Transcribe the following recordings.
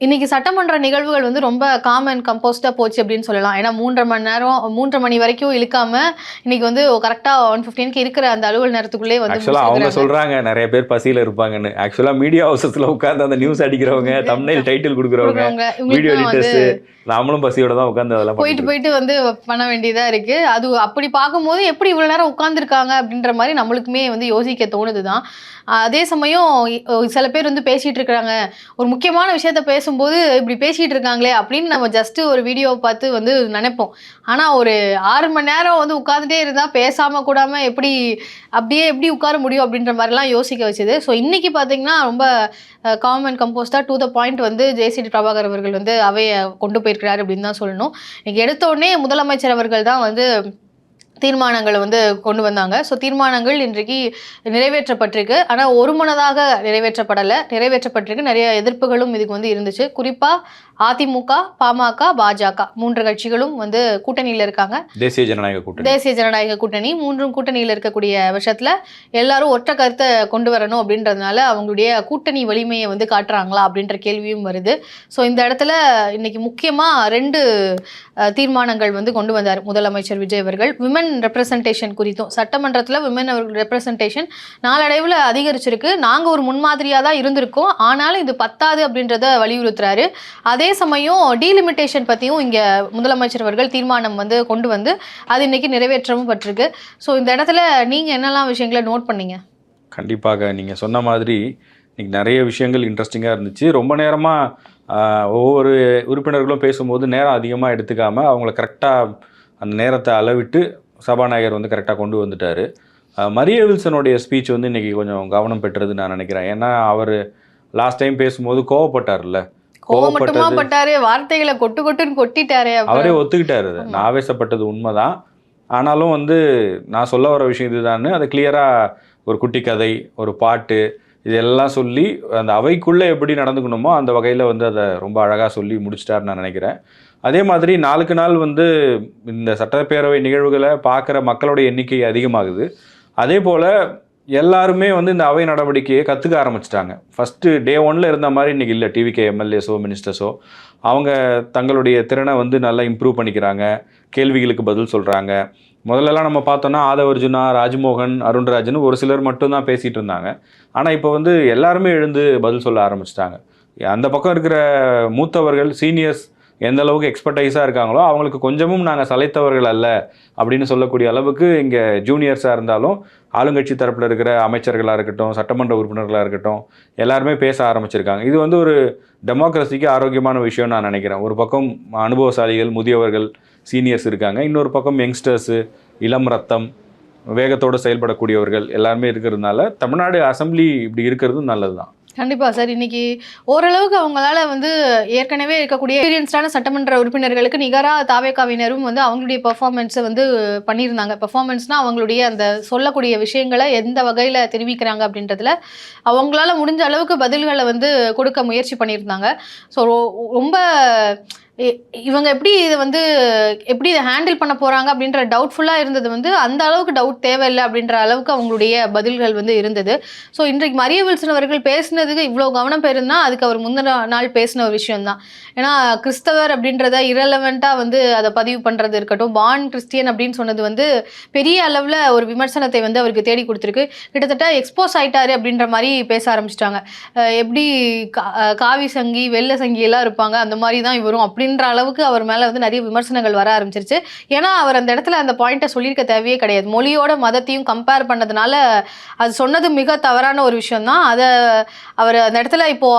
இன்னைக்கு சட்டமன்ற நிகழ்வுகள் வந்து ரொம்ப காம் அண்ட் கம்போஸ்டா போச்சு அப்படின்னு சொல்லலாம். ஏன்னா 3:30 மணி வரைக்கும் இழுக்காம இன்னைக்கு வந்து கரெக்டா 1:15க்கு இருக்கிற அந்த அலுவல் நேரத்துக்குள்ளே வந்து ஆக்சுவலா அவங்க சொல்றாங்க நிறைய பேர் பசியில இருப்பாங்கன்னு. ஆக்சுவலா மீடியா ஹவுசஸ்ல உட்கார்ந்து அந்த நியூஸ் அடிக்கிறவங்க, தம்ப்நெயில் டைட்டில் கொடுக்குறவங்க, வீடியோ எடிட்டர்ஸ், நாமளும் பசியோட தான் உட்கார்ந்து அதெல்லாம் போயிட்டு வந்து பண்ண வேண்டியதா இருக்கு. அது அப்படி பார்க்கும்போது எப்படி இவ்வளவு நேரம் உட்கார்ந்துருக்காங்க அப்படின்ற மாதிரி நம்மளுக்குமே வந்து யோசிக்க தோணுதுதான். அதே சமயம் சில பேர் வந்து பேசிட்டு இருக்காங்க, ஒரு முக்கியமான விஷயத்த பேசும்போது இப்படி பேசிட்டு இருக்காங்களே அப்படின்னு நம்ம ஜஸ்ட் ஒரு வீடியோவை பார்த்து வந்து நினைப்போம். ஆனா ஒரு 6 மணி நேரம் வந்து உட்கார்ந்துட்டே இருந்தா பேசாம கூடாம எப்படி உட்கார முடியும் அப்படின்ற மாதிரிலாம் யோசிக்க வச்சுது. ஸோ இன்னைக்கு பார்த்தீங்கன்னா ரொம்ப காம் அண்ட் கம்போஸ்டா டு த பாயிண்ட் வந்து ஜேசிடி பிரபாகர் அவர்கள் வந்து அவையை கொண்டு போயிருக்கிறாரு அப்படின்னு தான் சொல்லணும். இன்னைக்கு எடுத்த உடனே முதலமைச்சர் அவர்கள் தான் வந்து தீர்மானங்களை வந்து கொண்டு வந்தாங்க. ஸோ தீர்மானங்கள் இன்றைக்கு நிறைவேற்றப்பட்டிருக்கு. ஆனால் ஒருமனதாக நிறைவேற்றப்பட்டிருக்கு. நிறைய எதிர்ப்புகளும் இதுக்கு வந்து இருந்துச்சு. குறிப்பாக அதிமுக, பாமக, பாஜக 3 கட்சிகளும் வந்து கூட்டணியில் இருக்காங்க. தேசிய ஜனநாயக கூட்டணி 3 கூட்டணியில் இருக்கக்கூடிய விஷயத்தில் எல்லாரும் ஒற்றை கருத்தை கொண்டு வரணும் அப்படின்றதுனால அவங்களுடைய கூட்டணி வலிமையை வந்து காட்டுறாங்களா அப்படின்ற கேள்வியும் வருது. ஸோ இந்த இடத்துல இன்னைக்கு முக்கியமாக 2 தீர்மானங்கள் வந்து கொண்டு வந்தார் முதலமைச்சர் விஜய் அவர்கள். விமன் ரெப்ரசன்டேஷன் குறித்தும், சட்டமன்றத்தில் விமன் அவர்கள் ரெப்ரசன்டேஷன் நாளடைவில் அதிகரிச்சிருக்கு. நாங்கள் ஒரு முன்மாதிரியாக தான் இருந்திருக்கோம், ஆனாலும் இது பத்தாது அப்படின்றத வலியுறுத்துறாரு. அதே சமயம் டீலிமிட்டேஷன் பற்றியும் இங்கே முதலமைச்சர் அவர்கள் தீர்மானம் வந்து கொண்டு வந்து அது இன்னைக்கு நிறைவேற்றவும் பட்டிருக்கு. ஸோ இந்த இடத்துல நீங்கள் என்னெல்லாம் விஷயங்களை நோட் பண்ணீங்க? கண்டிப்பாக நீங்கள் சொன்ன மாதிரி இன்னைக்கு நிறைய விஷயங்கள் இன்ட்ரெஸ்டிங்காக இருந்துச்சு. ரொம்ப நேரமாக ஒவ்வொரு உறுப்பினர்களும் பேசும்போது நேரம் அதிகமாக எடுத்துக்காமல் அவங்கள கரெக்டாக அந்த நேரத்தை அளவிட்டு சபாநாயகர் வந்து கரெக்டாக கொண்டு வந்துட்டார். மரிய வில்சனுடைய ஸ்பீச் வந்து இன்றைக்கி கொஞ்சம் கவனம் பெற்றதுன்னு நான் நினைக்கிறேன். ஏன்னா அவர் லாஸ்ட் டைம் பேசும்போது கோவப்பட்டார்ல, வார்த்தைகளை கொட்டுன்னு கொட்டிட்டாரு. அவரே ஒத்துக்கிட்டாரு, நான் ஆவேசப்பட்டது உண்மைதான், ஆனாலும் வந்து நான் சொல்ல வர விஷயம் இதுதான்னு அதை கிளியராக ஒரு குட்டி கதை, ஒரு பாட்டு, இதெல்லாம் சொல்லி அந்த அவைக்குள்ளே எப்படி நடந்துக்கணுமோ அந்த வகையில் வந்து அதை ரொம்ப அழகாக சொல்லி முடிச்சிட்டாருன்னு நான் நினைக்கிறேன். அதே மாதிரி நாளுக்கு நாள் வந்து இந்த சட்டப்பேரவை நிகழ்வுகளை பார்க்குற மக்களோட எண்ணிக்கை அதிகமாகுது. அதே போல் எல்லாருமே வந்து இந்த அவை நடவடிக்கையை கற்றுக்க ஆரம்பிச்சிட்டாங்க. ஃபஸ்ட்டு டே 1 இருந்த மாதிரி இன்றைக்கி இல்லை. டிவிகே எம்எல்ஏஸோ மினிஸ்டர்ஸோ அவங்க தங்களுடைய திறனை வந்து நல்லா இம்ப்ரூவ் பண்ணிக்கிறாங்க, கேள்விகளுக்கு பதில் சொல்கிறாங்க. முதல்லலாம் நம்ம பார்த்தோன்னா ஆதவர்ஜுனா, ராஜ்மோகன், அருண்ராஜன் ஒரு சிலர் மட்டும்தான் பேசிகிட்டு இருந்தாங்க. ஆனால் இப்போ வந்து எல்லாருமே எழுந்து பதில் சொல்ல ஆரம்பிச்சிட்டாங்க. அந்த பக்கம் இருக்கிற மூத்தவர்கள், சீனியர்ஸ் எந்த அளவுக்கு எக்ஸ்பர்டைஸாக இருக்காங்களோ அவங்களுக்கு கொஞ்சமும் நாங்கள் சளைத்தவர்கள் அல்ல அப்படின்னு சொல்லக்கூடிய அளவுக்கு இங்கே ஜூனியர்ஸாக இருந்தாலும் ஆளுங்கட்சி தரப்பில் இருக்கிற அமைச்சர்களாக இருக்கட்டும், சட்டமன்ற உறுப்பினர்களாக இருக்கட்டும், எல்லாருமே பேச ஆரம்பிச்சிருக்காங்க. இது வந்து ஒரு டெமோக்ரஸிக்கு ஆரோக்கியமான விஷயம் நான் நினைக்கிறேன். ஒரு பக்கம் அனுபவசாலிகள், முதியவர்கள், சீனியர்ஸ் இருக்காங்க, இன்னொரு பக்கம் யங்ஸ்டர்ஸு, இளம் ரத்தம், வேகத்தோடு செயல்படக்கூடியவர்கள் எல்லாருமே இருக்கிறதுனால தமிழ்நாடு அசம்பிளி இப்படி இருக்கிறதும் நல்லது தான். கண்டிப்பாக சார். இன்னைக்கு ஓரளவுக்கு அவங்களால வந்து ஏற்கனவே இருக்கக்கூடிய எக்ஸ்பீரியன்ஸ்டான சட்டமன்ற உறுப்பினர்களுக்கு நிகராக தாவேகாவினரும் வந்து அவங்களுடைய பெர்ஃபார்மன்ஸை வந்து பண்ணியிருந்தாங்க. பெர்ஃபார்மன்ஸ்னால் அவங்களுடைய அந்த சொல்லக்கூடிய விஷயங்களை எந்த வகையில் தெரிவிக்கிறாங்க அப்படின்றதுல அவங்களால முடிஞ்ச அளவுக்கு பதில்களை வந்து கொடுக்க முயற்சி பண்ணியிருந்தாங்க. ஸோ ரொம்ப இவங்க எப்படி இதை ஹேண்டில் பண்ண போகிறாங்க அப்படின்ற டவுட்ஃபுல்லாக இருந்தது வந்து அந்த அளவுக்கு டவுட் தேவையில்லை அப்படின்ற அளவுக்கு அவங்களுடைய பதில்கள் வந்து இருந்தது. ஸோ இன்றைக்கு மரிய வில்சன் அவர்கள் பேசினதுக்கு இவ்வளோ கவனம் பெறுனா அதுக்கு அவர் முந்தின நாள் பேசின ஒரு விஷயம்தான். ஏன்னா கிறிஸ்தவர் அப்படின்றத இரலவெண்ட்டாக வந்து அதை பதிவு பண்ணுறது இருக்கட்டும், பான் கிறிஸ்டியன் அப்படின்னு சொன்னது வந்து பெரிய அளவில் ஒரு விமர்சனத்தை வந்து அவருக்கு தேடி கொடுத்துருக்கு. கிட்டத்தட்ட எக்ஸ்போஸ் ஆகிட்டாரு அப்படின்ற மாதிரி பேச ஆரம்பிச்சிட்டாங்க. எப்படி காவி சங்கி, வெள்ளை சங்கி எல்லாம் இருப்பாங்க, அந்த மாதிரி தான் இவரும் அப்படின்ற அளவுக்கு அவர் மேலே வந்து நிறைய விமர்சனங்கள் வர ஆரம்பிச்சிருச்சு. ஏன்னா அவர் அந்த இடத்துல அந்த பாயிண்ட்டை சொல்லியிருக்க தேவையே கிடையாது. மொழியோட மதத்தையும் கம்பேர் பண்ணதுனால அது சொன்னது மிக தவறான ஒரு விஷயம் தான். அதை அவர் அந்த இடத்துல இப்போ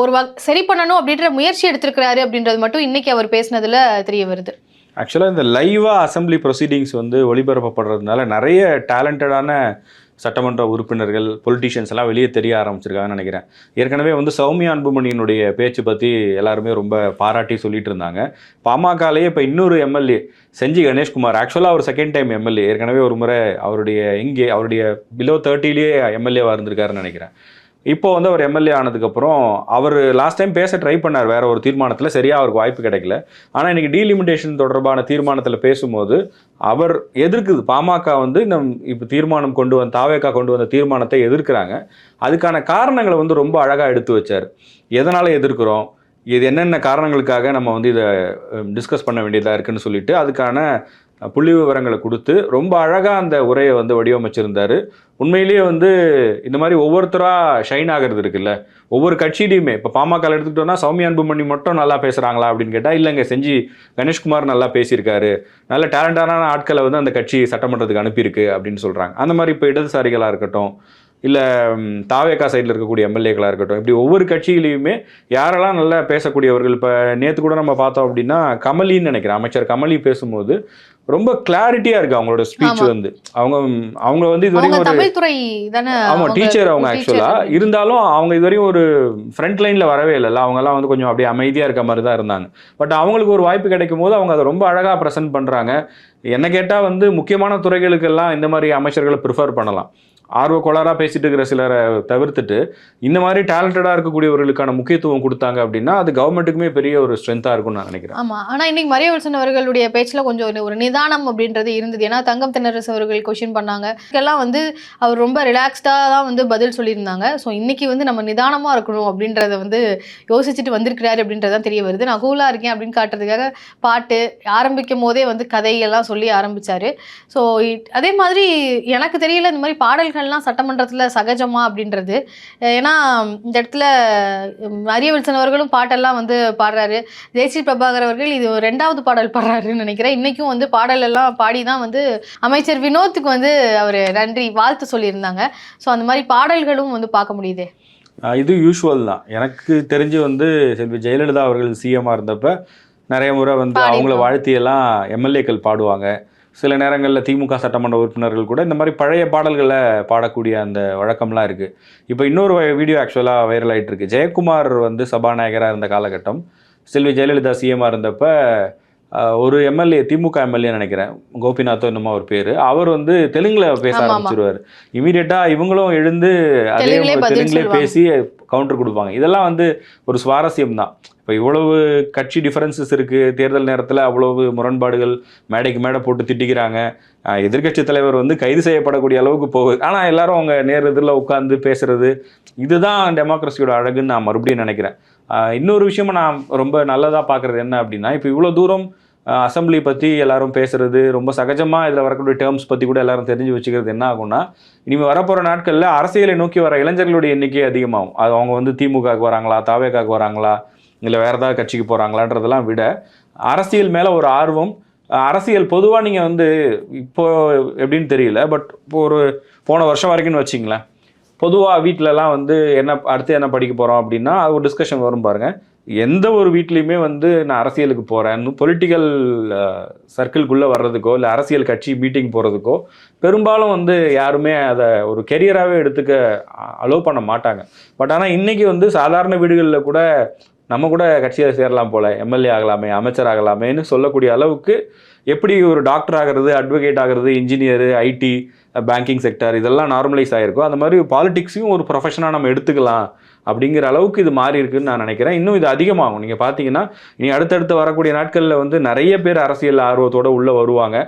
ஒரு சரி பண்ணணும் அப்படின்ற முயற்சி எடுத்திருக்கிறாரு அப்படின்றது மட்டும் இன்னைக்கு அவர் பேசினதுல தெரிய வருது. ஆக்சுவலாக இந்த லைவாக அசம்பிளி ப்ரொசீடிங்ஸ் வந்து ஒளிபரப்பப்படுறதுனால நிறைய டேலண்டடான சட்டமன்ற உறுப்பினர்கள், பொலிட்டீஷியன்ஸ் எல்லாம் வெளியே தெரிய ஆரம்பிச்சிருக்காங்கன்னு நினைக்கிறேன். ஏற்கனவே வந்து சௌமியா அன்புமணியினுடைய பேச்சு பற்றி எல்லாருமே ரொம்ப பாராட்டி சொல்லிட்டு இருந்தாங்க. பாமகலேயே இப்போ இன்னொரு எம்எல்ஏ செஞ்சி கணேஷ்குமார், ஆக்சுவலாக அவர் செகண்ட் டைம் எம்எல்ஏ, ஏற்கனவே ஒரு முறை அவருடைய பிலோ 30லேயே எம்எல்ஏவாக இருந்திருக்காருன்னு நினைக்கிறேன். இப்போ வந்து அவர் எம்எல்ஏ ஆனதுக்கப்புறம் அவர் லாஸ்ட் டைம் பேச ட்ரை பண்ணார் வேற ஒரு தீர்மானத்தில், சரியாக அவருக்கு வாய்ப்பு கிடைக்கல. ஆனால் இன்றைக்கி டீலிமிட்டேஷன் தொடர்பான தீர்மானத்தில் பேசும்போது அவர் எதிர்க்குது. பாமக வந்து இந்த இப்போ தீர்மானம் தாவேகா கொண்டு வந்த தீர்மானத்தை எதிர்க்கிறாங்க. அதுக்கான காரணங்களை வந்து ரொம்ப அழகாக எடுத்து வச்சார். எதனால் எதிர்க்கிறோம், இது என்னென்ன காரணங்களுக்காக நம்ம வந்து இதை டிஸ்கஸ் பண்ண வேண்டியதாக இருக்குன்னு சொல்லிட்டு அதுக்கான புள்ளி விவரங்களை கொடுத்து ரொம்ப அழகாக அந்த உரையை வந்து வடிவமைச்சிருந்தாரு. உண்மையிலேயே வந்து இந்த மாதிரி ஒவ்வொருத்தராக ஷைன் ஆகிறது இருக்குல்ல, ஒவ்வொரு கட்சியிலையுமே இப்போ பாமக எடுத்துக்கிட்டோம்னா சௌமியா அன்புமணி மட்டும் நல்லா பேசுகிறாங்களா அப்படின்னு கேட்டால் இல்லைங்க, செஞ்சி கணேஷ்குமார் நல்லா பேசியிருக்காரு, நல்ல டேலண்டான ஆட்களை வந்து அந்த கட்சி சட்டமன்றத்துக்கு அனுப்பியிருக்கு அப்படின்னு சொல்கிறாங்க. அந்த மாதிரி இப்போ இடதுசாரிகளாக இருக்கட்டும், இல்லை தாவேகா சைடில் இருக்கக்கூடிய எம்எல்ஏக்களாக இருக்கட்டும், இப்படி ஒவ்வொரு கட்சியிலையுமே யாரெல்லாம் நல்லா பேசக்கூடியவர்கள். இப்போ நேற்று கூட நம்ம பார்த்தோம் அப்படின்னா கமலின்னு நினைக்கிறேன், அமைச்சர் கமலி பேசும்போது ரொம்ப கிளாரிட்டியாக இருக்குது அவங்களோட ஸ்பீச் வந்து. அவங்க வந்து இது வரைக்கும் தமிழ்துறை தானே, ஆமாம் டீச்சர் அவங்க ஆக்சுவலாக இருந்தாலும் அவங்க இது வரையும் ஒரு ஃப்ரண்ட் லைனில் வரவே இல்லைல்ல. அவங்கெல்லாம் வந்து கொஞ்சம் அப்படியே அமைதியாக இருக்க மாதிரி தான் இருந்தாங்க. பட் அவங்களுக்கு ஒரு வாய்ப்பு கிடைக்கும் போது அவங்க அதை ரொம்ப அழகாக ப்ரெசென்ட் பண்ணுறாங்க. என்ன கேட்டால் வந்து முக்கியமான துறைகளுக்கெல்லாம் இந்த மாதிரி அமைச்சர்களை ப்ரிஃபர் பண்ணலாம். ஆர்வ கோளாறாக பேசிட்டு இருக்கிற சிலரை தவிர்த்துட்டு இந்த மாதிரி டேலண்டடாக இருக்கக்கூடியவர்களுக்கான முக்கியத்துவம் கொடுத்தாங்க அப்படின்னா அது கவர்மெண்ட்டுக்குமே பெரிய ஒரு ஸ்ட்ரென்த்தாக இருக்கும்னு நான் நினைக்கிறேன். ஆமாம், ஆனால் இன்னைக்கு மரியவல்சன் அவர்களுடைய பேச்சில் கொஞ்சம் ஒரு நிதானம் அப்படின்றது இருந்தது. ஏன்னா தங்கம் தென்னரசு அவர்கள் கொஸ்டின் பண்ணாங்க, இதுக்கெல்லாம் வந்து அவர் ரொம்ப ரிலாக்ஸ்டாக தான் வந்து பதில் சொல்லியிருந்தாங்க. ஸோ இன்னைக்கு வந்து நம்ம நிதானமாக இருக்கணும் அப்படின்றத வந்து யோசிச்சுட்டு வந்திருக்கிறாரு அப்படின்றதான் தெரிய வருது. நான் கூலாக இருக்கேன் அப்படின்னு காட்டுறதுக்காக பாட்டு ஆரம்பிக்கும் போதே வந்து கதையெல்லாம் சொல்லி ஆரம்பித்தார். ஸோ அதே மாதிரி எனக்கு தெரியல இந்த மாதிரி பாடல்கள்லாம் சட்டமன்றத்தில் சகஜமா அப்படின்றது. ஏன்னா இந்த இடத்துல மரியவல்சன் அவர்களும் பாட்டெல்லாம் வந்து பாடுறாரு, ஜெயஸ்ரீ பிரபாகர் அவர்கள் இது 2வது பாடல் பாடுறாருன்னு நினைக்கிறேன். இன்றைக்கும் வந்து பாடல் எல்லாம் பாடி தான் வந்து அமைச்சர் வினோத்துக்கு வந்து அவர் நன்றி வாழ்த்து சொல்லியிருந்தாங்க. ஸோ அந்த மாதிரி பாடல்களும் வந்து பார்க்க முடியுது. இது யூஷுவல் தான். எனக்கு தெரிஞ்சு வந்து செல்வி ஜெயலலிதா அவர்கள் சிஎம்மாக இருந்தப்ப நிறைய முறை வந்து அவங்கள வாழ்த்தியெல்லாம் எம்எல்ஏக்கள் பாடுவாங்க. சில நேரங்களில் திமுக சட்டமன்ற உறுப்பினர்கள் கூட இந்த மாதிரி பழைய பாடல்களை பாடக்கூடிய அந்த வழக்கம்லாம் இருக்குது. இப்போ இன்னொரு வீடியோ ஆக்சுவலாக வைரல் ஆகிட்டு இருக்கு. ஜெயக்குமார் வந்து சபாநாயகராக இருந்த காலகட்டம், செல்வி ஜெயலலிதா சிஎம்மாக இருந்தப்ப ஒரு எம்எல்ஏ, திமுக எம்எல்ஏ நினைக்கிறேன், கோபிநாத்தோ என்னமோ ஒரு பேர், அவர் வந்து தெலுங்குல பேச ஆரம்பிச்சிருவார். இமீடியட்டாக இவங்களும் எழுந்து அதே தெலுங்குலே பேசி கவுண்டர் கொடுப்பாங்க. இதெல்லாம் வந்து ஒரு சுவாரஸ்யம் தான். இப்போ இவ்வளவு கட்சி டிஃபரன்சஸ் இருக்குது, தேர்தல் நேரத்தில் அவ்வளவு முரண்பாடுகள், மேடைக்கு மேடை போட்டு திட்டிக்கிறாங்க, எதிர்கட்சி தலைவர் வந்து கைது செய்யப்படக்கூடிய அளவுக்கு போகுது. ஆனால் எல்லாரும் அவங்க நேர் எதிரில் உட்காந்து பேசுறது, இதுதான் டெமோக்ரஸியோட அழகுன்னு நான் மறுபடியும் நினைக்கிறேன். இன்னொரு விஷயமா நான் ரொம்ப நல்லதாக பார்க்குறது என்ன அப்படின்னா, இப்போ இவ்வளோ தூரம் அசம்பிளி பற்றி எல்லாரும் பேசுகிறது, ரொம்ப சகஜமாக இதில் வரக்கூடிய டேர்ம்ஸ் பற்றி கூட எல்லாரும் தெரிஞ்சு வச்சுக்கிறது என்ன ஆகும்னா, இனிமேல் வரப்போகிற நாட்களில் அரசியலை நோக்கி வர இளைஞர்களுடைய எண்ணிக்கை அதிகமாகும். அது அவங்க வந்து திமுகவுக்கு வராங்களா, தாவேகாவுக்கு வராங்களா, இல்லை வேறு ஏதாவது கட்சிக்கு போகிறாங்களான்றதெல்லாம் விட அரசியல் மேலே ஒரு ஆர்வம். அரசியல் பொதுவாக நீங்கள் வந்து இப்போது எப்படின்னு தெரியல, பட் இப்போ ஒரு போன வருஷம் வரைக்கும்னு வச்சிங்களேன், பொதுவாக வீட்டிலலாம் வந்து அடுத்து என்ன படிக்க போகிறோம் அப்படின்னா அது ஒரு டிஸ்கஷன் வரும் பாருங்கள். எந்த ஒரு வீட்லேயுமே வந்து நான் அரசியலுக்கு போகிறேன், பொலிட்டிக்கல் சர்க்கிள்குள்ளே வர்றதுக்கோ இல்லை அரசியல் கட்சி மீட்டிங் போகிறதுக்கோ பெரும்பாலும் வந்து யாருமே அதை ஒரு கெரியராகவே எடுத்துக்க அலோவ் பண்ண மாட்டாங்க. பட் ஆனால் இன்றைக்கி வந்து சாதாரண வீடுகளில் கூட நம்ம கூட கட்சியில் சேரலாம் போல், எம்எல்ஏ ஆகலாமே, அமைச்சர் ஆகலாமேன்னு சொல்லக்கூடிய அளவுக்கு எப்படி ஒரு டாக்டர் ஆகிறது, அட்வொகேட் ஆகிறது, இன்ஜினியரு, ஐடி, பேங்கிங் செக்டர் இதெல்லாம் நார்மலைஸ் ஆகிருக்கும். அந்த மாதிரி பாலிடிக்ஸையும் ஒரு ப்ரொஃபஷனாக நம்ம எடுத்துக்கலாம் அப்படிங்கிற அளவுக்கு இது மாறி இருக்குன்னு நான் நினைக்கிறேன். இன்னும் இது அதிகமாகும். நீங்கள் பார்த்தீங்கன்னா இனி அடுத்தடுத்து வரக்கூடிய நாட்களில் வந்து நிறைய பேர் அரசியல் ஆர்வத்தோடு உள்ளே வருவாங்க,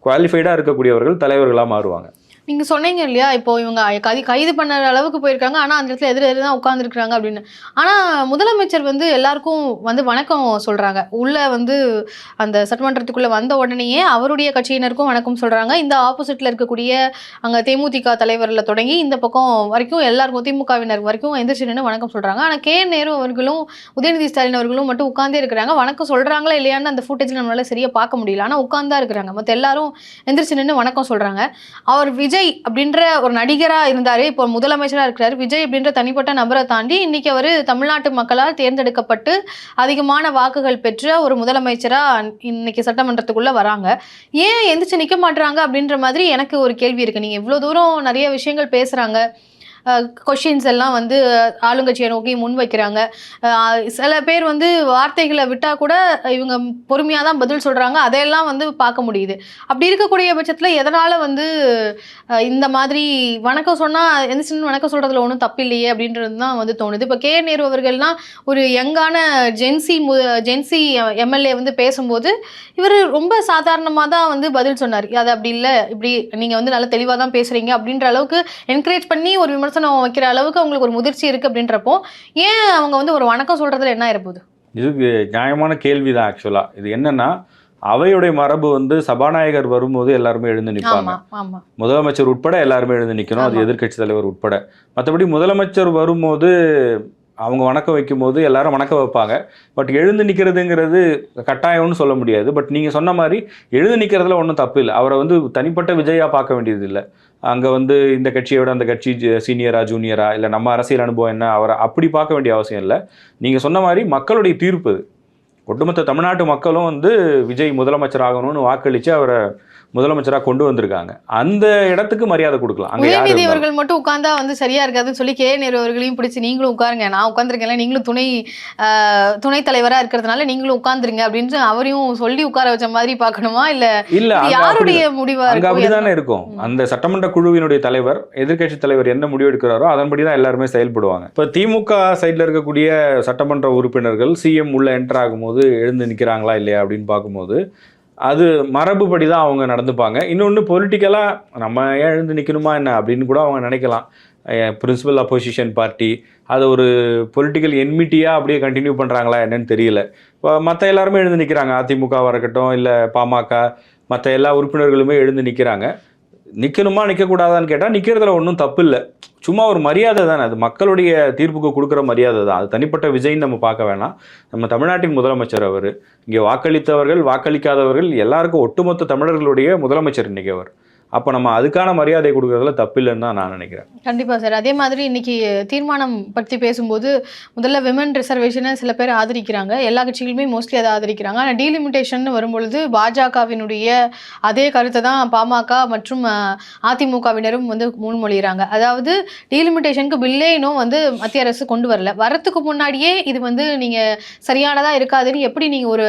குவாலிஃபைடாக இருக்கக்கூடியவர்கள் தலைவர்களாக மாறுவாங்க. நீங்கள் சொன்னீங்க இல்லையா, இப்போ இவங்க கைது பண்ண அளவுக்கு போயிருக்காங்க, ஆனால் அந்த இடத்துல எதிர தான் உட்காந்துருக்குறாங்க அப்படின்னு. ஆனால் முதலமைச்சர் வந்து எல்லாருக்கும் வந்து வணக்கம் சொல்கிறாங்க. உள்ளே வந்து அந்த சட்டமன்றத்துக்குள்ளே வந்த உடனேயே அவருடைய கட்சியினருக்கும் வணக்கம் சொல்கிறாங்க. இந்த ஆப்போசிட்டில் இருக்கக்கூடிய அங்கே தேமுதிக தலைவரில் தொடங்கி இந்த பக்கம் வரைக்கும் எல்லாருக்கும் திமுகவினர் வரைக்கும் எந்திரிச்சு நின்று வணக்கம் சொல்கிறாங்க. ஆனால் நேரு அவர்களும் உதயநிதி ஸ்டாலின் அவர்களும் மட்டும் உட்காந்தே இருக்கிறாங்க. வணக்கம் சொல்கிறாங்களா இல்லையான்னு அந்த ஃபுட்டேஜில் நம்மளால சரியாக பார்க்க முடியல. ஆனால் உட்காந்தா இருக்கிறாங்க. மற்ற எல்லாரும் எந்திரிச்சு நின்று வணக்கம் சொல்கிறாங்க. அவர் விஜய் அப்படின்ற ஒரு நடிகராக இருந்தார், இப்போ முதலமைச்சராக இருக்கிறார். விஜய் அப்படின்ற தனிப்பட்ட நபரை தாண்டி இன்னைக்கு அவர் தமிழ்நாட்டு மக்களால் தேர்ந்தெடுக்கப்பட்டு அதிகமான வாக்குகள் பெற்ற ஒரு முதலமைச்சராக இன்னைக்கு சட்டமன்றத்துக்குள்ளே வராங்க. ஏன் எந்திரிச்சு நிற்க மாட்டுறாங்க அப்படின்ற மாதிரி எனக்கு ஒரு கேள்வி இருக்குது. நீங்கள் இவ்வளோ தூரம் நிறைய விஷயங்கள் பேசுகிறாங்க, கொஷின்ஸ் எல்லாம் வந்து ஆளுங்கட்சியை நோக்கி முன் வைக்கிறாங்க. சில பேர் வந்து வார்த்தைகளை விட்டால் கூட இவங்க பொறுமையாக தான் பதில் சொல்கிறாங்க, அதையெல்லாம் வந்து பார்க்க முடியுது. அப்படி இருக்கக்கூடிய பட்சத்தில் எதனால் வந்து இந்த மாதிரி வணக்கம் சொன்னால் எந்திரிச்சு வணக்கம் சொல்கிறதுல ஒன்றும் தப்பில்லையே அப்படின்றது தான் வந்து தோணுது. இப்போ நேரு அவர்கள்லாம் ஒரு யங்கான ஜென்சி எம்எல்ஏ வந்து பேசும்போது இவர் ரொம்ப சாதாரணமாக தான் வந்து பதில் சொன்னார். அது அப்படி இல்லை, இப்படி நீங்கள் வந்து நல்லா தெளிவாக தான் பேசுகிறீங்க அப்படின்ற அளவுக்கு என்கரேஜ் பண்ணி ஒரு விமர்சனம் வைக்கிற அளவுக்கு அவங்களுக்கு ஒரு முதிர்ச்சி இருக்குது. அப்படின்றப்போ ஏன் அவங்க வந்து ஒரு வணக்கம் சொல்கிறதுல என்ன இருப்போது? இதுக்கு நியாயமான கேள்வி தான் ஆக்சுவலாக. இது என்னன்னா, அவையுடைய மரபு வந்து சபாநாயகர் வரும்போது எல்லாருமே எழுந்து நிற்பாங்க. முதலமைச்சர் உட்பட எல்லாருமே எழுந்து நிற்கணும், அது எதிர்க்கட்சி தலைவர் உட்பட. மற்றபடி முதலமைச்சர் வரும்போது அவங்க வணக்கம் வைக்கும்போது எல்லாரும் வணக்கம் வைப்பாங்க. பட் எழுந்து நிற்கிறதுங்கிறது கட்டாயம்னு சொல்ல முடியாது. பட் நீங்கள் சொன்ன மாதிரி எழுந்து நிற்கிறதுல ஒன்றும் தப்பு இல்லை. அவரை வந்து தனிப்பட்ட விஜயாக பார்க்க வேண்டியது இல்லை. அங்கே வந்து இந்த கட்சியை விட அந்த கட்சி சீனியரா ஜூனியரா இல்லை நம்ம அரசியல் அனுபவம் என்ன, அவரை அப்படி பார்க்க வேண்டிய அவசியம் இல்லை. நீங்கள் சொன்ன மாதிரி மக்களுடைய தீர்ப்பு அது. ஒட்டுமொத்த தமிழ்நாட்டு மக்களும் வந்து விஜய் முதலமைச்சர் ஆகணும்னு வாக்களித்து அவரை முதலமைச்சராக கொண்டு வந்திருக்காங்க. அந்த இடத்துக்கு மரியாதை கொடுக்கலாம். உதயநிதி அவர்கள் மட்டும் உட்கார்ந்தா வந்து சரியா இருக்காதுன்னு சொல்லி கே நேரு அவர்களையும் பிடிச்சி நீங்களும் உட்காருங்க, நான் உட்காந்துருக்கேன், நீங்களும் துணைத் தலைவராக இருக்கிறதுனால நீங்களும் உட்காந்துருங்க அப்படின்னு அவரையும் சொல்லி உட்கார வச்ச மாதிரி பார்க்கணுமா? இல்ல யாருடைய முடிவா அங்க அப்படிதானே இருக்கும். அந்த சட்டமன்ற குழுவினுடைய தலைவர், எதிர்க்கட்சி தலைவர் என்ன முடிவு எடுக்கிறாரோ அதன்படிதான் எல்லாருமே செயல்படுவாங்க. இப்ப திமுக சைட்ல இருக்கக்கூடிய சட்டமன்ற உறுப்பினர்கள் சிஎம் உள்ள என்டர் ஆகும்போது எழுந்து நிற்கிறாங்களா இல்லையா அப்படின்னு பார்க்கும்போது அது மரபுப்படி தான் அவங்க நடந்துப்பாங்க. இன்னொன்று பொலிட்டிக்கலாக நம்ம ஏன் எழுந்து நிற்கணுமா என்ன அப்படின்னு கூட அவங்க நினைக்கலாம். பிரின்சிபல் அப்போசிஷன் பார்ட்டி அதை ஒரு பொலிட்டிக்கல் என்மிட்டியாக அப்படியே கண்டினியூ பண்ணுறாங்களா என்னன்னு தெரியல. இப்போ மற்ற எல்லாருமே எழுந்து நிற்கிறாங்க. அதிமுகவாக இருக்கட்டும் இல்லை பாமக, மற்ற எல்லா உறுப்பினர்களுமே எழுந்து நிற்கிறாங்க. நிற்கணுமா நிற்கக்கூடாதான்னு கேட்டால் நிற்கிறதுல ஒன்றும் தப்பு இல்லை. சும்மா ஒரு மரியாதை தானே, அது மக்களுடைய தீர்ப்புக்கு கொடுக்குற மரியாதை தான். அது தனிப்பட்ட விஜய்ன்னு நம்ம பார்க்க வேணாம். நம்ம தமிழ்நாட்டின் முதலமைச்சர் அவர். இங்கே வாக்களித்தவர்கள் வாக்களிக்காதவர்கள் எல்லாருக்கும் ஒட்டுமொத்த தமிழர்களுடைய முதலமைச்சர் இன்றைக்கி அவர். அப்போ நம்ம அதுக்கான மரியாதை கொடுக்கறதுல தப்பில்லைன்னு தான் நான் நினைக்கிறேன். கண்டிப்பாக சார். அதே மாதிரி இன்னைக்கு தீர்மானம் பற்றி பேசும்போது முதல்ல விமன் ரிசர்வேஷனை சில பேர் ஆதரிக்கிறாங்க, எல்லா கட்சிகளுமே மோஸ்ட்லி அதை ஆதரிக்கிறாங்க. ஆனால் டீலிமிட்டேஷன் வரும்பொழுது பாஜகவினுடைய அதே கருத்தை தான் பாமக மற்றும் அதிமுகவினரும் வந்து முன்மொழிகிறாங்க. அதாவது டீலிமிட்டேஷனுக்கு பில்லே இன்னும் வந்து மத்திய அரசு கொண்டு வரல, வரத்துக்கு முன்னாடியே இது வந்து நீங்கள் சரியானதாக இருக்காதுன்னு எப்படி நீங்கள் ஒரு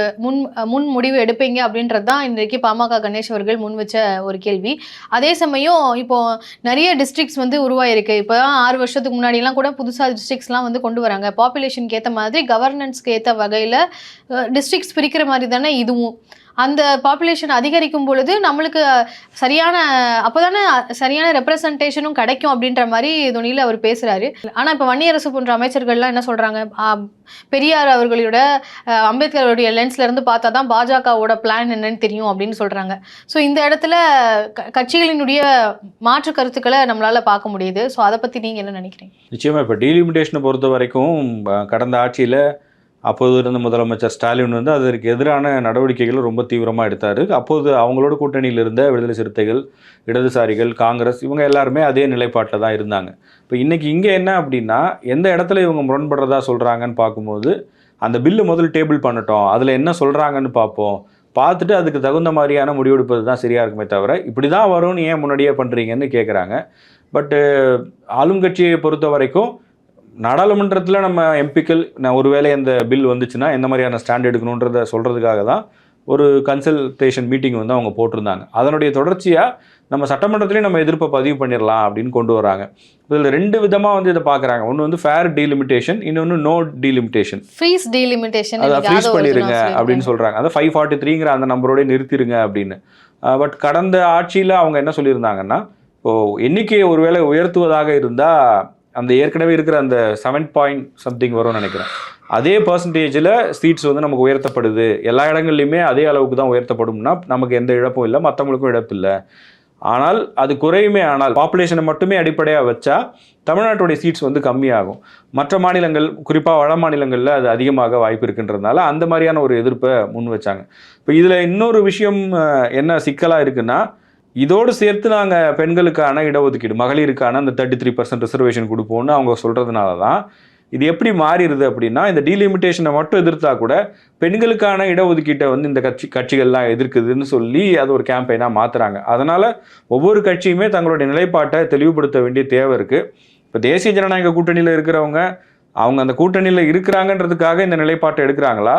முன் முடிவு எடுப்பீங்க அப்படின்றது தான் இன்றைக்கு பாமக கணேஷ் அவர்கள் முன் வச்ச ஒரு கேள்வி. அதே சமயம் இப்போ நிறைய டிஸ்ட்ரிக்ட்ஸ் வந்து உருவாயிருக்கு. இப்போ 6 வருஷத்துக்கு முன்னாடிலாம் கூட புதுசாக டிஸ்ட்ரிக்ட்ஸ்லாம் வந்து கொண்டு வராங்க. பாப்புலேஷனுக்கு ஏற்ற மாதிரி கவர்னன்ஸ்க்கு ஏற்ற வகையில் டிஸ்ட்ரிக்ட்ஸ் பிரிக்கிற மாதிரி தானே இதுவும். அந்த பாப்புலேஷன் அதிகரிக்கும் பொழுது நம்மளுக்கு அப்போதானே சரியான ரெப்ரசன்டேஷனும் கிடைக்கும் அப்படின்ற மாதிரி துணியில் அவர் பேசுகிறாரு. ஆனால் இப்போ வன்னியரசு போன்ற அமைச்சர்கள்லாம் என்ன சொல்கிறாங்க, பெரியார் அவர்களோட அம்பேத்கருடைய லென்ஸ்லேருந்து பார்த்தா தான் பாஜகவோட பிளான் என்னன்னு தெரியும் அப்படின்னு சொல்கிறாங்க. ஸோ இந்த இடத்துல கட்சிகளினுடைய மாற்று கருத்துக்களை நம்மளால் பார்க்க முடியுது. ஸோ அதை பற்றி நீங்கள் என்ன நினைக்கிறீங்க? நிச்சயமாக இப்போ டீலிமிட்டேஷனை பொறுத்த வரைக்கும் கடந்த ஆட்சியில் அப்போது இருந்த முதலமைச்சர் ஸ்டாலின் வந்து அதற்கு எதிரான நடவடிக்கைகளை ரொம்ப தீவிரமாக எடுத்தார். அப்போது அவங்களோட கூட்டணியில் இருந்த விடுதலை சிறுத்தைகள், இடதுசாரிகள், காங்கிரஸ் இவங்க எல்லாருமே அதே நிலைப்பாட்டில் தான் இருந்தாங்க. இப்போ இன்றைக்கி இங்கே என்ன அப்படின்னா, எந்த இடத்துல இவங்க முரண்படுறதா சொல்கிறாங்கன்னு பார்க்கும்போது அந்த பில்லு முதல் டேபிள் பண்ணட்டும், அதில் என்ன சொல்கிறாங்கன்னு பார்த்துட்டு அதுக்கு தகுந்த மாதிரியான முடிவெடுப்பது தான் சரியாக இருக்குமே தவிர இப்படி தான் வரும்னு ஏன் முன்னாடியே பண்ணுறீங்கன்னு கேட்குறாங்க. பட்டு ஆளும் கட்சியை பொறுத்த வரைக்கும் நாடாளுமன்றத்தில் நம்ம எம்பிக்கள் ஒருவேளை அந்த பில் வந்துச்சுன்னா எந்த மாதிரியான ஸ்டாண்ட் எடுக்கணுன்றதை சொல்கிறதுக்காக தான் ஒரு கன்சல்டேஷன் மீட்டிங் வந்து அவங்க போட்டிருந்தாங்க. அதனுடைய தொடர்ச்சியாக நம்ம சட்டமன்றத்திலையும் நம்ம எதிர்ப்பை பதிவு பண்ணிடலாம் அப்படின்னு கொண்டு வராங்க. இதில் 2 விதமாக வந்து இதை பார்க்குறாங்க. ஒன்று வந்து ஃபேர் டீலிமிட்டேஷன், இன்னொன்று நோ டீலிமிட்டேஷன். ஃப்ரீஸ் டீலிமிட்டேஷன், அதை ஃப்ரீஸ் பண்ணிடுங்க அப்படின்னு சொல்கிறாங்க. அதை 543ங்கிற அந்த நம்பரோடய நிறுத்திடுங்க அப்படின்னு. பட் கடந்த ஆட்சியில் அவங்க என்ன சொல்லியிருந்தாங்கன்னா, இப்போது எண்ணிக்கையை ஒருவேளை உயர்த்துவதாக இருந்தால் அந்த ஏற்கனவே இருக்கிற அந்த 7 வரும்னு நினைக்கிறேன், அதே பர்சன்டேஜில் சீட்ஸ் வந்து நமக்கு உயர்த்தப்படுது, எல்லா இடங்கள்லையுமே அதே அளவுக்கு தான் உயர்த்தப்படும்னா நமக்கு எந்த இழப்பும் இல்லை, மற்றவங்களுக்கும் இழப்பு இல்லை. ஆனால் அது குறையுமே, ஆனால் பாப்புலேஷனை மட்டுமே அடிப்படையாக வச்சா தமிழ்நாட்டுடைய சீட்ஸ் வந்து கம்மியாகும். மற்ற மாநிலங்கள், குறிப்பாக வட மாநிலங்களில் அது அதிகமாக வாய்ப்பு இருக்குன்றதுனால அந்த மாதிரியான ஒரு எதிர்ப்பை முன் வச்சாங்க. இப்போ இதில் இன்னொரு விஷயம் என்ன சிக்கலாக இருக்குன்னா, இதோடு சேர்த்து நாங்கள் பெண்களுக்கான இடஒதுக்கீடு, மகளிருக்கான அந்த 33% ரிசர்வேஷன் கொடுப்போம்னு அவங்க சொல்கிறதுனால தான் இது எப்படி மாறிடுது அப்படின்னா, இந்த டீலிமிட்டேஷனை மட்டும் எதிர்த்தா கூட பெண்களுக்கான இடஒதுக்கீட்டை வந்து இந்த கட்சிகள்லாம் எதிர்க்குதுன்னு சொல்லி அது ஒரு கேம்பெயினாக மாற்றுறாங்க. அதனால் ஒவ்வொரு கட்சியுமே தங்களுடைய நிலைப்பாட்டை தெளிவுபடுத்த வேண்டிய தேவை இருக்குது. இப்போ தேசிய ஜனநாயக கூட்டணியில் இருக்கிறவங்க அவங்க அந்த கூட்டணியில் இருக்கிறாங்கன்றதுக்காக இந்த நிலைப்பாட்டை எடுக்கிறாங்களா,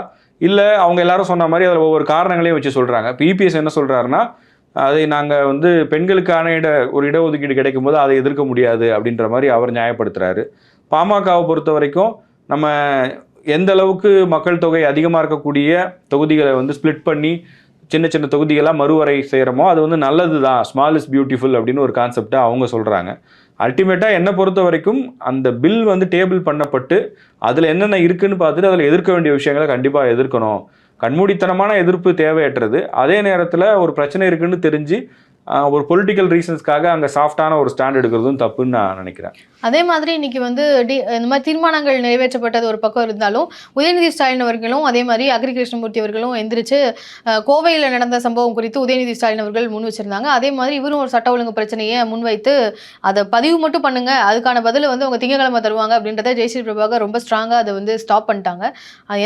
இல்லை அவங்க எல்லாரும் சொன்ன மாதிரி அதில் ஒவ்வொரு காரணங்களையும் வச்சு சொல்கிறாங்க. இப்போ இபிஎஸ் என்ன சொல்கிறாருன்னா, அதை நாங்கள் வந்து பெண்களுக்கான ஒரு இடஒதுக்கீடு கிடைக்கும் போது அதை எதிர்க்க முடியாது அப்படின்ற மாதிரி அவர் நியாயப்படுத்துகிறாரு. பாமகவை பொறுத்த வரைக்கும் நம்ம எந்த அளவுக்கு மக்கள் தொகை அதிகமாக இருக்கக்கூடிய தொகுதிகளை வந்து ஸ்ப்ளிட் பண்ணி சின்ன சின்ன தொகுதிகளாக மறுவரை செய்கிறோமோ அது வந்து நல்லது தான், ஸ்மால் இஸ் பியூட்டிஃபுல் அப்படின்னு ஒரு கான்செப்டை அவங்க சொல்கிறாங்க. அல்டிமேட்டாக என்னை பொறுத்த வரைக்கும் அந்த பில் வந்து டேபிள் பண்ணப்பட்டு அதில் என்னென்ன இருக்குன்னு பார்த்துட்டு அதில் எதிர்க்க வேண்டிய விஷயங்களை கண்டிப்பாக எதிர்க்கணும். கண்மூடித்தனமான எதிர்ப்பு தேவையற்றது. அதே நேரத்தில் ஒரு பிரச்சனை இருக்குன்னு தெரிஞ்சு ஒரு பொலிட்டிக்கல் ரீசன்ஸ்க்காக அங்கே சாஃப்டான ஒரு ஸ்டாண்ட் எடுக்கிறதும் தப்புன்னு நான் நினைக்கிறேன். அதே மாதிரி இன்னைக்கு வந்து இந்த மாதிரி தீர்மானங்கள் நிறைவேற்றப்பட்டது ஒரு பக்கம் இருந்தாலும் உதயநிதி ஸ்டாலின் அவர்களும் அதே மாதிரி அக்ரி கிருஷ்ணமூர்த்தி அவர்களும் எந்திரிச்சு கோவையில் நடந்த சம்பவம் குறித்து உதயநிதி ஸ்டாலின் அவர்கள் முன் வச்சிருந்தாங்க. அதே மாதிரி இவரும் ஒரு சட்ட ஒழுங்கு பிரச்சனையை முன்வைத்து அதை பதிவு மட்டும் பண்ணுங்க, அதுக்கான பதில் வந்து அவங்க திங்கக்கிழமை தருவாங்க அப்படின்றத ஜெயஸ்ரீ பிரபாகர் ரொம்ப ஸ்ட்ராங்காக அதை வந்து ஸ்டாப் பண்ணிட்டாங்க.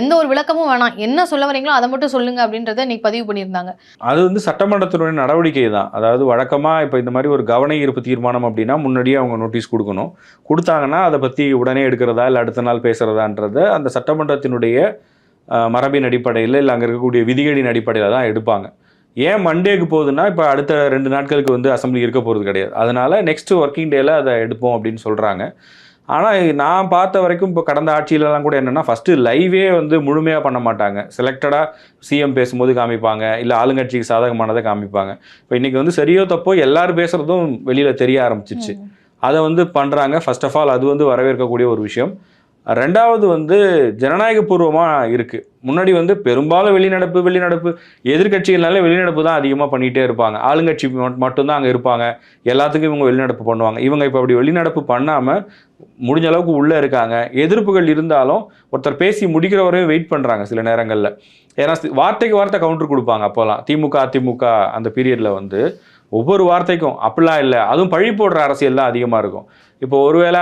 எந்த ஒரு விளக்கமும் வேணாம், என்ன சொல்ல வரீங்களோ அதை மட்டும் சொல்லுங்க அப்படின்றத இன்னைக்கு பதிவு பண்ணியிருந்தாங்க. அது வந்து சட்டமன்றத்தினுடைய நடவடிக்கை தான். அதாவது வழக்கமாக இப்போ இந்த மாதிரி ஒரு கவன ஈர்ப்பு தீர்மானம் அப்படின்னா முன்னாடியே அவங்க நோட்டீஸ் கொடுக்கணும். கொடுத்தாங்கன்னா அதை பற்றி உடனே எடுக்கிறதா இல்லை அடுத்த நாள் பேசுகிறதான்றத அந்த சட்டமன்றத்தினுடைய மரபின் அடிப்படையில் இல்லை அங்கே இருக்கக்கூடிய விதிகளின் அடிப்படையில் தான் எடுப்பாங்க. ஏன் மண்டேக்கு போகுதுன்னா இப்போ அடுத்த 2 நாட்களுக்கு வந்து அசம்பிளி இருக்க போகிறது கிடையாது. அதனால் நெக்ஸ்ட் ஒர்க்கிங் டேயில் அதை எடுப்போம் அப்படின்னு சொல்கிறாங்க. ஆனால் நான் பார்த்த வரைக்கும் இப்போ கடந்த ஆட்சியிலலாம் கூட என்னென்னா ஃபஸ்ட்டு லைவே வந்து முழுமையாக பண்ண மாட்டாங்க. செலக்டடாக சிஎம் பேசும்போது காமிப்பாங்க, இல்லை ஆளுங்கட்சிக்கு சாதகமானதை காமிப்பாங்க. இப்போ இன்றைக்கி வந்து சரியோ தப்போ எல்லாரும் பேசுகிறதும் வெளியில் தெரிய ஆரம்பிச்சிச்சு. அதை வந்து பண்ணுறாங்க. ஃபர்ஸ்ட் ஆஃப் ஆல் அது வந்து வரவேற்கக்கூடிய ஒரு விஷயம். ரெண்டாவது வந்து ஜனநாயகபூர்வமாக இருக்குது. முன்னாடி வந்து பெரும்பாலும் வெளிநடப்பு எதிர்கட்சிகள்னாலே வெளிநடப்பு தான் அதிகமாக பண்ணிகிட்டே இருப்பாங்க. ஆளுங்கட்சி மட்டும்தான் அங்கே இருப்பாங்க, எல்லாத்துக்கும் இவங்க வெளிநடப்பு பண்ணுவாங்க. இவங்க இப்போ அப்படி வெளிநடப்பு பண்ணாமல் முடிஞ்ச அளவுக்கு உள்ளே இருக்காங்க. எதிர்ப்புகள் இருந்தாலும் ஒருத்தர் பேசி முடிக்கிற வரையும் வெயிட் பண்ணுறாங்க சில நேரங்களில். ஏன்னா வார்த்தைக்கு வார்த்தை கவுண்டர் கொடுப்பாங்க. அப்போலாம் திமுக அதிமுக அந்த பீரியடில் வந்து ஒவ்வொரு வார்த்தைக்கும் அப்படிலாம் இல்லை. அதுவும் பழி போடுற அரசியல் தான் அதிகமாக இருக்கும். இப்போ ஒருவேளை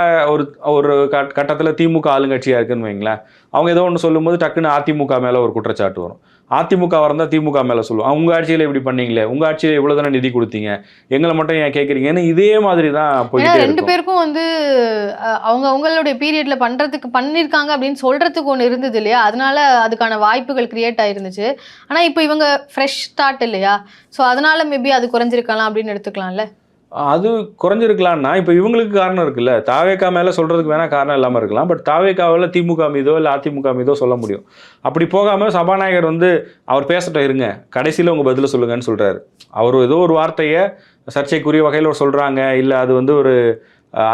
ஒரு கட்டத்தில் திமுக ஆளுங்கட்சியாக இருக்குன்னு வைங்களேன், அவங்க ஏதோ ஒன்று சொல்லும்போது டக்குன்னு அதிமுக மேலே ஒரு குற்றச்சாட்டு வரும். அதிமுக இருந்தால் திமுக மேலே சொல்லுவோம், உங்கள் ஆட்சியில் இப்படி பண்ணீங்களே, உங்கள் ஆட்சியில் இவ்வளோ தானே நிதி கொடுத்தீங்க, எங்களை மட்டும் ஏன் கேட்குறீங்கன்னு இதே மாதிரி தான் போயிட்டே இருக்கும். 2 பேருக்கும் வந்து அவங்களுடைய பீரியட்ல பண்ணியிருக்காங்க அப்படின்னு சொல்றதுக்கு ஒன்று இருந்தது இல்லையா, அதனால அதுக்கான வாய்ப்புகள் கிரியேட் ஆயிருந்துச்சு. ஆனால் இப்போ இவங்க ஃப்ரெஷ் ஸ்டார்ட் இல்லையா, ஸோ அதனால மேபி அது குறைஞ்சிருக்கலாம் அப்படின்னு எடுத்துக்கலாம்ல. அது குறைஞ்சிருக்கலாம்னா இப்போ இவங்களுக்கு காரணம் இருக்குல்ல. தாவேக்கா மேலே சொல்கிறதுக்கு வேணால் காரணம் இல்லாமல் இருக்கலாம். பட் தாவேக்காவில் திமுக மீதோ இல்லை அதிமுக மீதோ சொல்ல முடியும். அப்படி போகாமல் சபாநாயகர் வந்து அவர் பேசட்டும் இருங்க, கடைசியில் உங்கள் பதில் சொல்லுங்கன்னு சொல்கிறாரு. அவர் ஏதோ ஒரு வார்த்தையை சர்ச்சைக்குரிய வகையில் சொல்கிறாங்க, இல்லை அது வந்து ஒரு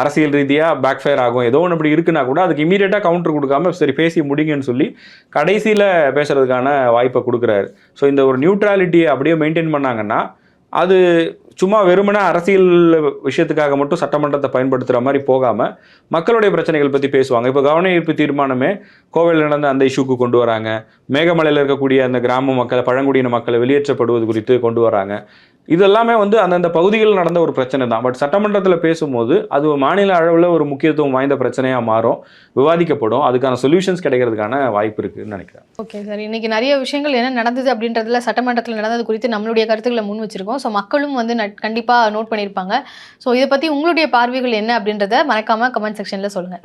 அரசியல் ரீதியாக பேக் ஃபயர் ஆகும், ஏதோ ஒன்று இப்படி இருக்குன்னா கூட அதுக்கு இமீடியட்டாக கவுண்டர் கொடுக்காம சரி பேசி முடிங்கன்னு சொல்லி கடைசியில் பேசுகிறதுக்கான வாய்ப்பை கொடுக்குறாரு. ஸோ இந்த ஒரு நியூட்ராலிட்டியை அப்படியே மெயின்டைன் பண்ணாங்கன்னா அது சும்மா வெறுமனே அரசியல் விஷயத்துக்காக மட்டும் சட்டமன்றத்தை பயன்படுத்துகிற மாதிரி போகாமல் மக்களுடைய பிரச்சனைகள் பற்றி பேசுவாங்க. இப்போ கவன ஈர்ப்பு தீர்மானமே கோவையில் நடந்த அந்த இஷ்யூக்கு கொண்டு வராங்க. மேகமலையில் இருக்கக்கூடிய அந்த கிராம மக்களை, பழங்குடியின மக்களை வெளியேற்றப்படுவது குறித்து கொண்டு வராங்க. இதெல்லாமே வந்து அந்தந்த பகுதிகளில் நடந்த ஒரு பிரச்சனை தான். பட் சட்டமன்றத்தில் பேசும்போது அது மாநில அளவில் ஒரு முக்கியத்துவம் வாய்ந்த பிரச்சனையாக மாறும், விவாதிக்கப்படும், அதுக்கான சொல்யூஷன்ஸ் கிடைக்கிறதுக்கான வாய்ப்பு இருக்குதுன்னு நினைக்கிறேன். ஓகே சார், இன்னைக்கு நிறைய விஷயங்கள் என்ன நடந்தது அப்படின்றதுல சட்டமன்றத்தில் நடந்தது குறித்து நம்மளுடைய கருத்துக்களை முன் வச்சிருக்கோம். ஸோ மக்களும் வந்து கண்டிப்பாக நோட் பண்ணியிருப்பாங்க. ஸோ இதை பற்றி உங்களுடைய பார்வைகள் என்ன அப்படின்றத மறக்காமல் கமெண்ட் செக்ஷனில் சொல்லுங்கள்.